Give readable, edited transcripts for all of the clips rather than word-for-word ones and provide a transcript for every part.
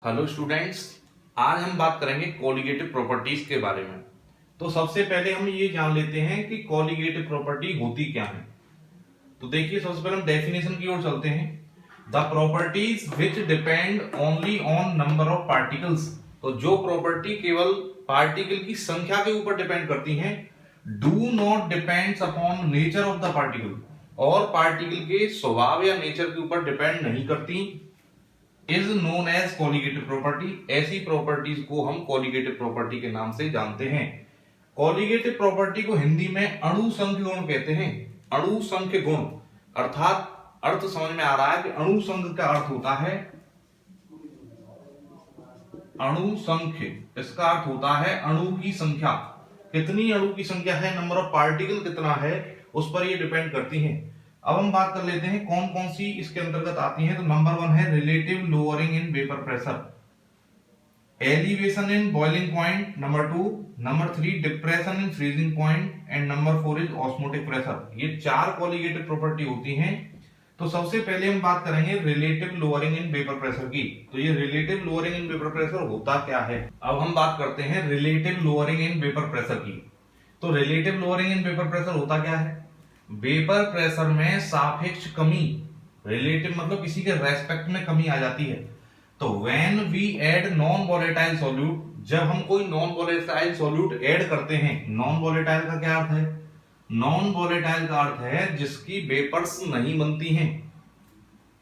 Hello students, आज हम बात करेंगे कोलिगेटिव प्रॉपर्टीज के बारे में। तो सबसे पहले हम ये जान लेते हैं कि कोलिगेटिव प्रॉपर्टी होती क्या है। तो देखिए, सबसे पहले हम डेफिनेशन की ओर चलते हैं। The properties which depend only on number of particles. तो जो प्रॉपर्टी केवल पार्टिकल की संख्या के ऊपर डिपेंड करती हैं, do not depends upon nature of the particle, और पार्टिकल के स्वभाव या नेचर के ऊपर डिपेंड नहीं करती, is known as colligative property. ऐसी प्रॉपर्टीज को हम कोलिगेटिव प्रॉपर्टी के नाम से जानते हैं। कोलिगेटिव प्रॉपर्टी को हिंदी में अणु संख्य गुण कहते हैं। अणु संख्य गुण अर्थात अर्थ समझ में आ रहा है कि अणु संख्य का अर्थ होता है अणु संख्य। इसका अर्थ होता है अणु की संख्या, कितनी अणु की संख्या है, नंबर ऑफ पार्टिकल कितना है, उस पर ये डिपेंड करती हैं। अब हम बात कर लेते हैं कौन कौन सी इसके अंतर्गत आती हैं। तो नंबर 1 है relative lowering in vapour pressure, elevation in boiling point, number 2, number 3 depression in freezing point, and number 4 is osmotic pressure. ये 4 कोलिगेटिव प्रॉपर्टी होती हैं। तो सबसे पहले हम बात करेंगे relative lowering in vapour pressure की। तो ये relative lowering in vapour pressure होता क्या है। अब हम बात करते हैं relative lowering in vapour pressure की। तो relative lowering in vapour pressure होता क्या है। वेपर प्रेशर में सापेक्ष कमी, रिलेटिव मतलब किसी के रेस्पेक्ट में कमी आ जाती है। तो when we add non volatile solute, जब हम कोई नॉन वोलेटाइल सॉल्यूट ऐड करते हैं। नॉन वोलेटाइल का क्या अर्थ है। नॉन वोलेटाइल का अर्थ है जिसकी वेपर्स नहीं बनती हैं,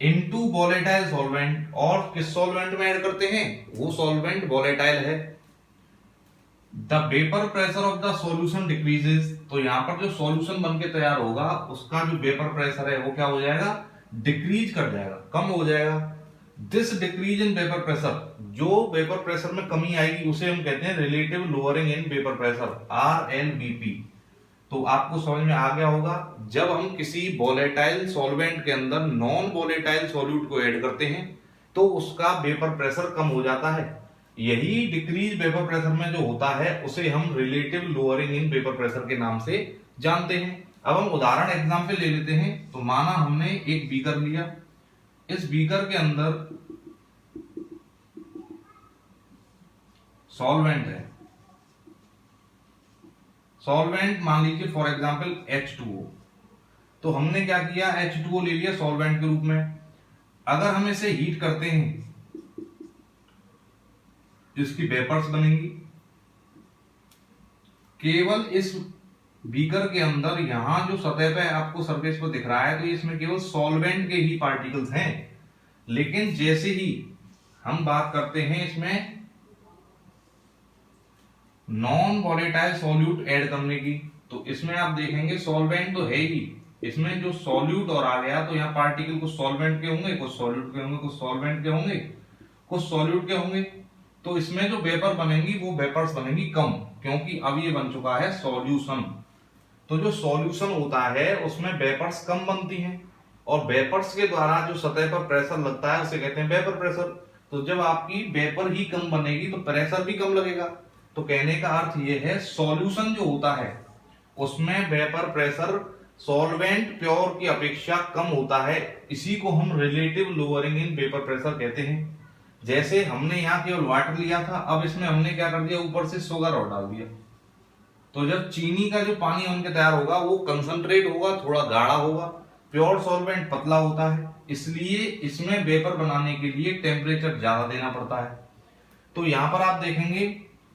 इनटू वोलेटाइल सॉल्वेंट, और किस सॉल्वेंट में ऐड करते हैं, वो सॉल्वेंट वोलेटाइल है। The vapour pressure of the solution decreases. तो यहां पर जो सॉल्यूशन बन के तैयार होगा उसका जो वेपर प्रेशर है वो क्या हो जाएगा, डिक्रीज कर जाएगा, कम हो जाएगा। This decrease in vapour pressure, जो वेपर प्रेशर में कमी आएगी उसे हम कहते हैं relative lowering in vapour pressure, RLVP। तो आपको समझ में आ गया होगा, जब हम किसी वोलेटाइल सॉल्वेंट के अंदर नॉन वोलेटाइल सॉल्यूट को ऐड करते हैं तो उसका वेपर प्रेशर कम हो जाता है। यही डिक्रीज वेपर प्रेशर में जो होता है उसे हम relative lowering in vapour pressure के नाम से जानते हैं। अब हम उदाहरण एग्जांपल ले लेते हैं। तो माना हमने एक बीकर लिया, इस बीकर के अंदर सॉल्वेंट है, सॉल्वेंट मान लीजिए फॉर एग्जांपल H2O। तो हमने क्या किया, H2O ले लिया सॉल्वेंट के रूप में। अगर हम इसे हीट करते हैं इसकी वेपर्स बनेंगी। केवल इस बीकर के अंदर यहां जो सतह पे आपको सरफेस पर दिख रहा है तो इसमें केवल सॉल्वेंट के ही पार्टिकल्स हैं। लेकिन जैसे ही हम बात करते हैं इसमें नॉन वोलेटाइल सॉल्यूट ऐड करने की, तो इसमें आप देखेंगे सॉल्वेंट तो है ही, इसमें जो सॉल्यूट और आ गया तो यहाँ पार्टिकल कुछ सॉल्वेंट के होंगे, कुछ सॉल्यूट के होंगे, कुछ सॉल्वेंट के होंगे, कुछ सॉल्यूट के होंगे। तो इसमें जो वेपर बनेंगी वो वेपर्स बनेंगी कम, क्योंकि अब ये बन चुका है सॉल्यूशन। तो जो सॉल्यूशन होता है उसमें वेपर्स कम बनती हैं, और वेपर्स के द्वारा जो सतह पर प्रेशर लगता है उसे कहते हैं वेपर प्रेशर। तो जब आपकी वेपर ही कम बनेगी तो प्रेशर भी कम लगेगा। तो कहने का अर्थ ये है सॉल्यूशन जो होता है उसमें वेपर प्रेशर सॉल्वेंट प्योर की अपेक्षा कम होता है। इसी को हम relative lowering in vapour pressure कहते हैं। जैसे हमने यहाँ केवल वाटर लिया था, अब इसमें हमने क्या कर दिया, ऊपर से शुगर और डाल दिया। तो जब चीनी का जो पानी बनके तैयार होगा वो कंसंट्रेट होगा, थोड़ा गाढ़ा होगा। प्योर सॉल्वेंट पतला होता है, इसलिए इसमें वेपर बनाने के लिए टेम्परेचर ज्यादा देना पड़ता है। तो यहाँ पर आप देखेंगे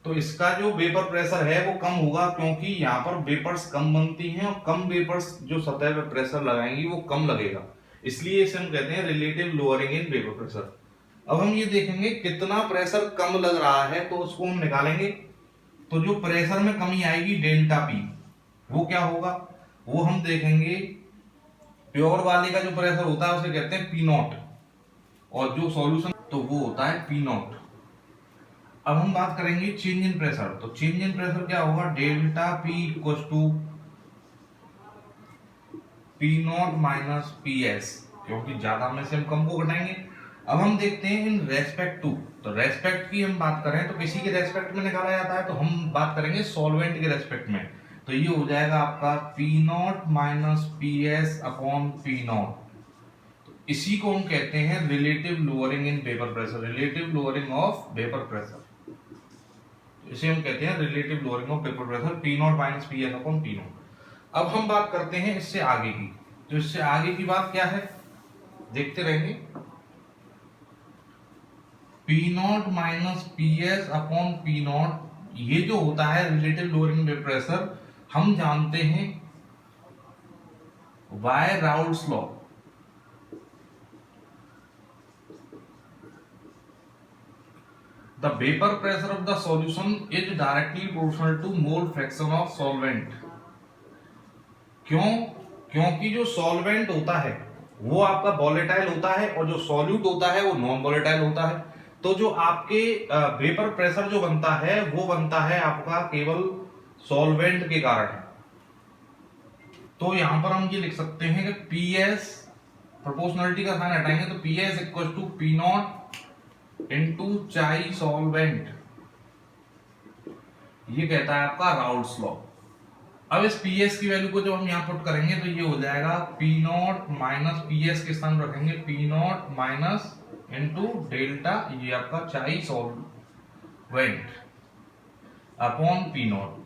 तो इसका जो वेपर प्रेशर है वो कम होगा, क्योंकि यहाँ पर वेपर्स कम बनती हैं और कम वेपर्स जो सतह पर प्रेशर लगाएंगी वो कम लगेगा। इसलिए इसे हम कहते हैं relative lowering in vapour pressure. अब हम ये देखेंगे कितना प्रेशर कम लग रहा है तो उसको हम निकालेंगे। तो जो प्रेशर में कमी आएगी डेल्टा पी, वो क्या होगा, वो हम देखेंगे प्योर वाले का जो प्रेशर होता है उसे कहते हैं पी नॉट, और जो सॉल्यूशन तो वो होता है पी नॉट। अब हम बात करेंगे चेंज इन प्रेशर। तो चेंज इन प्रेशर क्या होगा, delta P equals to P not minus P S, क्योंकि ज्यादा में से हम कम को घटाएंगे। अब हम देखते हैं इन रेस्पेक्ट टू। तो रेस्पेक्ट की हम बात करें तो किसी के रेस्पेक्ट में निकाला जाता है, तो हम बात करेंगे सॉल्वेंट के रेस्पेक्ट में। तो ये हो जाएगा आपका P not minus P S upon P not. तो इसी को हम कहते हैं relative lowering in vapour pressure, relative lowering of vapour pressure, इसे हम कहते हैं relative lowering of vapour pressure, P not minus P S upon P not. अब हम बात करते हैं इससे आगे की, तो इससे आगे की बात क्या है देखते रहेंगे। P not minus P S upon P not, ये जो होता है रिलेटिव लोअरिंग वेपर प्रेशर, हम जानते हैं by Raoult's law. The vapor pressure of the solution is directly proportional to mole fraction of solvent। क्यों? क्योंकि जो सॉल्वेंट होता है वो आपका वोलेटाइल होता है और जो सॉल्यूट होता है वो नॉन वोलेटाइल होता है। तो जो आपके वेपर प्रेशर जो बनता है वो बनता है आपका केवल सॉल्वेंट के कारण। तो यहां पर हम ये लिख सकते हैं कि पी एस, प्रोपोर्शनलिटी का साइन हटाएंगे तो P S equal to P not into chi solvent, ये कहता है आपका राउल्ट्स लॉ। अब इस पीएस की वैल्यू को जब हम यहां पुट करेंगे तो ये हो जाएगा पी नॉट माइनस पीएस के स्थान रखेंगे P not minus into delta, ये आपका चाई सॉल्वेंट अपॉन पी नॉट।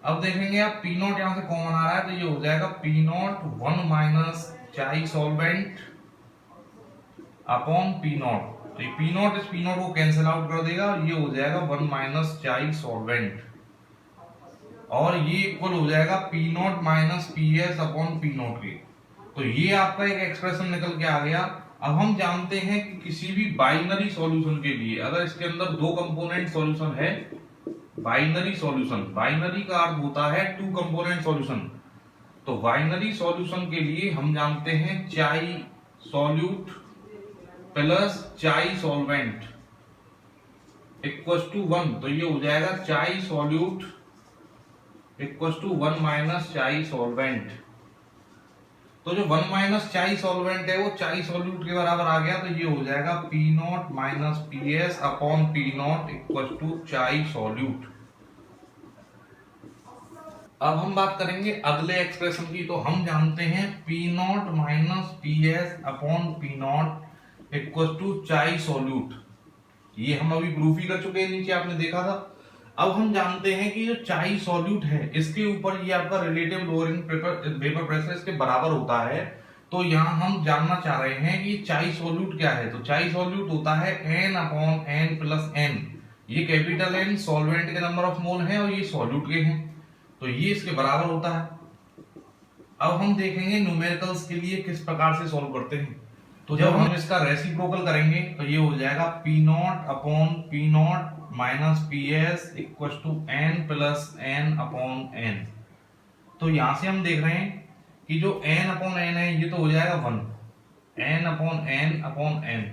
अब देखेंगे आप पी नॉट यहां से कॉमन आ रहा है तो ये हो जाएगा पी नॉट 1 माइनस चाई सॉल्वेंट अपॉन पी नॉट। तो ये पी नॉट इस पी नॉट को कैंसिल आउट कर देगा और ये हो जाएगा 1 माइनस चाई सॉल्वेंट, और ये इक्वल हो जाएगा P not minus P S upon P not के। तो ये आपका एक एक्सप्रेशन निकल के आ गया। अब हम जानते हैं कि किसी भी बाइनरी सॉल्यूशन के लिए अगर इसके अंदर दो कंपोनेंट सॉल्यूशन है, बाइनरी सॉल्यूशन, बाइनरी का अर्थ होता है टू कंपोनेंट सॉल्यूशन, तो बाइनरी सॉल्यूशन के लिए हम जानते हैं चाई सॉल्यूट प्लस चाई सॉल्वेंट इक्वल टू 1, तो ये हो जाएगा चाई सॉल्यूट इक्वल टू 1 माइनस चाई सॉल्वेंट। तो जो 1 माइनस चाई सॉल्वेंट है वो चाई सॉल्यूट के बराबर आ गया, तो ये हो जाएगा P not minus P S upon P not equal to chi solute. अब हम बात करेंगे अगले एक्सप्रेशन की। तो हम जानते हैं P not minus P S upon P not equal to chi solute, ये हम अभी प्रूफ ही कर चुके हैं, नीचे आपने देखा था। अब हम जानते हैं कि जो चाई सॉल्यूट है इसके ऊपर ये आपका रिलेटिव लोअरिंग वेपर प्रेशर इसके बराबर होता है। तो यहाँ हम जानना चाह रहे हैं कि चाई सॉल्यूट क्या है। तो चाई सॉल्यूट होता है n अपॉन n प्लस n, ये कैपिटल N सॉल्वेंट के नंबर ऑफ मोल है और ये सॉल्यूट के हैं, तो ये इसके बराबर होता है। अब हम देखेंगे न्यूमेरिकल्स के लिए किस प्रकार से सॉल्व करते हैं। तो जब हम इसका रेसिप्रोकल करेंगे तो ये हो जाएगा P not upon P not minus P S equal to N plus N upon N. तो यहां से हम देख रहे हैं कि जो n अपॉन n है ये तो हो जाएगा 1, n अपॉन n,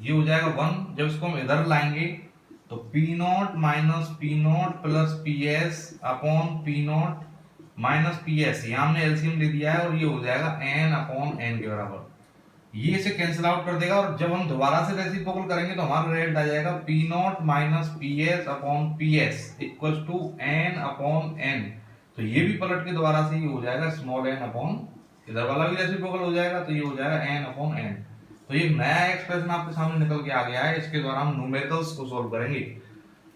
ये हो जाएगा 1। जब इसको हम इधर लाएंगे तो P not minus P not plus P S upon P not minus P S, यहाँ हमने एलसीएम ले दिया है और ये हो जाएगा n अपॉन n के बराबर, ये इसे कैंसिल आउट कर देगा। और जब हम दोबारा से रेसिप्रोकल करेंगे तो हमारा रिजल्ट आ जाएगा P not minus P S upon P S equal to N upon N. तो ये भी पलट के दोबारा से ये हो जाएगा स्मॉल एन अपॉन, इधर वाला भी रेसिप्रोकल हो जाएगा तो ये हो जाएगा एन अपॉन एन। तो ये नया एक्सप्रेशन आपके सामने निकल के आ गया है, इसके द्वारा हम न्यूमेरिकल्स को सोल्व करेंगे।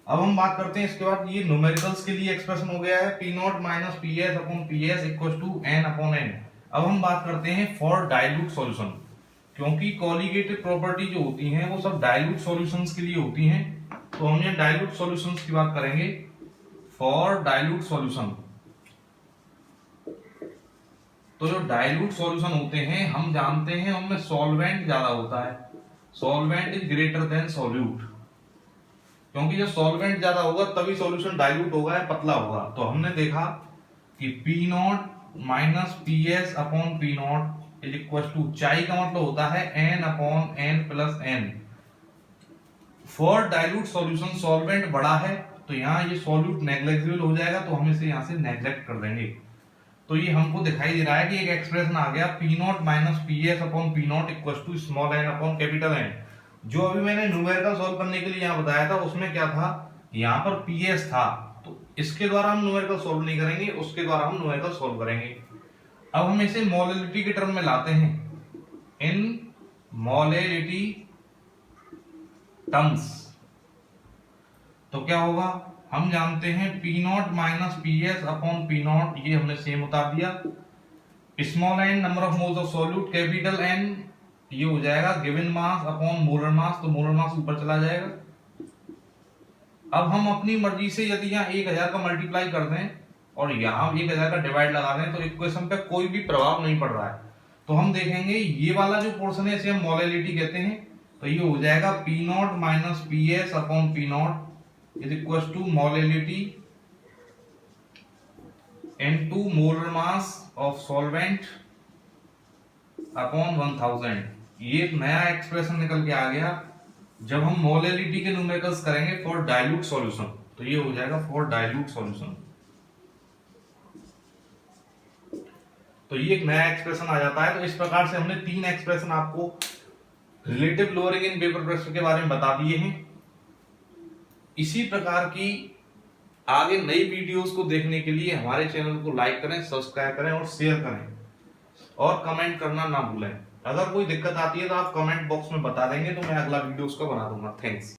अब हम बात करते हैं इसके बाद, ये न्यूमेरिकल्स के लिए एक्सप्रेशन हो गया है P not minus P S upon P S equal to N upon N. अब हम बात करते हैं फॉर डाइल्यूट सॉल्यूशन, क्योंकि कॉलिगेटिव प्रॉपर्टी जो होती हैं वो सब डाइल्यूट सॉल्यूशंस के लिए होती हैं। तो हम ये डाइल्यूट सॉल्यूशंस की बात करेंगे। फॉर डाइल्यूट सॉल्यूशन, तो जो डाइल्यूट सॉल्यूशन होते हैं हम जानते हैं उनमें सॉल्वेंट ज्यादा होता है, solvent is greater than solute, क्योंकि जब सॉल्वेंट ज्यादा होगा तभी सॉल्यूशन डाइल्यूट होगा या पतला होगा। तो हमने देखा कि P not minus P S upon P not is equal to, chi का मतलब होता है n अपॉन n प्लस n। For dilute solution solvent बड़ा है तो यहाँ ये सॉल्यूट नेग्लेक्टेबल हो जाएगा, तो हम इसे यहाँ से नेग्लेक्ट कर देंगे। तो ये हमको दिखाई दे रहा है कि एक एक्सप्रेशन आ गया P not minus P S upon P not equal to small N upon capital N. जो अभी मैंने न्यूमेरिकल सॉल्व करने के लिए यहाँ बताया था उसमें क्या था, यहाँ पर पी एस था, तो इसके द्वारा हम न्यूमेरिकल सॉल्व नहीं करेंगे, उसके द्वारा हम न्यूमेरिकल सॉल्व करेंगे। अब हम इसे मोलैलिटी के टर्म में लाते हैं इन मोलेलिटी टर्म्स। तो क्या होगा, हम जानते हैं P not minus P S upon P not, ये हमने सेम उतार दिया। Small N number of moles of solute, capital N ये हो जाएगा given mass upon molar mass, तो मोलर मास ऊपर चला जाएगा। अब हम अपनी मर्जी से यदि यहाँ 1000 का मल्टीप्लाई कर दें और यहाँ 1000 का डिवाइड लगा दें तो इक्वेशन पे कोई भी प्रभाव नहीं पड़ रहा है। तो हम देखेंगे ये वाला जो पोर्शन है इसे हम मोलेलिटी कहते हैं। तो ये हो जाएगा P not minus P S upon P not is equal to molality into molar mass of solvent upon 1000। ये एक नया एक्सप्रेशन निकल के आ गया जब हम मोलेलिटी के न्यूमेरिकल्स करेंगे फॉर डाइल्यूट सॉल्यूशन। तो ये हो जाएगा फॉर डाइल्यूट सॉल्यूशन। तो ये एक नया एक्सप्रेशन आ जाता है। तो इस प्रकार से हमने 3 एक्सप्रेशन आपको relative lowering in vapour pressure के बारे में बता दिए हैं। इसी प्रकार की आगे नई वीडियोस को देखने के लिए हमारे चैनल को लाइक करें, सब्सक्राइब करें और शेयर करें और कमेंट करना ना भूलें। अगर कोई दिक्कत आती है तो आप कमेंट बॉक्स में बता देंगे तो मैं अगला वीडियो उसका बना दूंगा। थैंक्स।